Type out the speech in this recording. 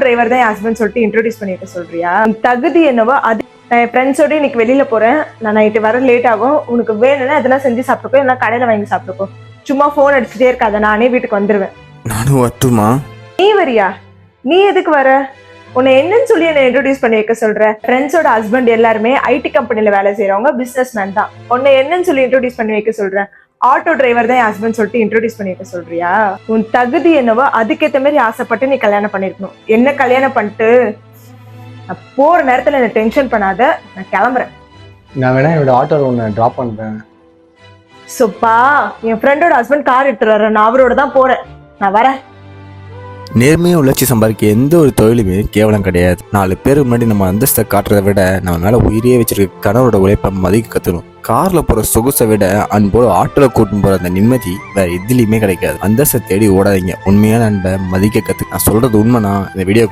Driver தான் என் husband சொல்லிட்டு introduce பண்ணிட்டு சொல்றியா? தகுதி என்னவோ அது. நான் என் ஃப்ரெண்ட்ஸோட இன்னைக்கு வெளியில போறேன், நான் நைட்டு வர லேட் ஆகும், உனக்கு வேணும்னா எதனா செஞ்சு சாப்பிட்டுக்கோ, இல்லைன்னா கடையில வாங்கி சாப்பிட்டுக்கோ. சும்மா போன் அடிச்சுட்டே இருக்காத, நானே வீட்டுக்கு வந்துருவேன். நானும் வரட்டுமா? நீ வரியா? நீ எதுக்கு வர? உன்னை என்னன்னு சொல்லி என்ன இன்ட்ரோடியூஸ் பண்ணி வைக்க சொல்ற? ஃப்ரெண்ட்ஸோட ஹஸ்பண்ட் எல்லாருமே ஐடி கம்பெனில வேலை செய்யறவங்க, பிசினஸ் மேன் தான். உன்னை என்னன்னு சொல்லி இன்ட்ரோடியூஸ் பண்ணி வைக்க சொல்றேன்? ஆட்டோ டிரைவர் தான் என் ஹஸ்பண்ட் சொல்லிட்டு இன்ட்ரோடியூஸ் பண்ணி வைக்க சொல்றியா? உன் தகுதி என்னவோ அதுக்கேற்ற மாதிரி ஆசைப்பட்டு நீ கல்யாணம் பண்ணிருக்கணும். என்ன கல்யாணம் பண்ணிட்டு நான் போற நேரத்துல என்ன டென்ஷன் பண்ணாத, நான் கிளம்புறேன். நான் வேணா என்னோட ஆட்டோவில் ஒன்று ட்ராப் பண்ணுறேன். சோப்பா, என் ஃப்ரெண்டோட ஹஸ்பண்ட் கார் எடுத்துட்டு வர்றேன், நான் அவரோட தான் போறேன், நான் வரேன். நேர்மையாக உழைச்சி சம்பாதிக்க எந்த ஒரு தொழிலுமே கேவலம் கிடையாது. 4 பேர் முன்னாடி நம்ம அந்தஸ்தை காட்டுறதை விட நம்ம மேலே உயிரியே வச்சிருக்க கணவரோட உழைப்பை மதிக்க கற்றுக்கணும். காரில் போகிற சொகுசை விட அன்போடு ஆட்டோவில் கூட்டின்னு போகிற அந்த நிம்மதி வேற எதுலையுமே கிடைக்காது. அந்தஸ்தை தேடி ஓடாதீங்க, உண்மையான அன்பை மதிக்க கற்று. நான் சொல்கிறது உண்மைனா இந்த வீடியோ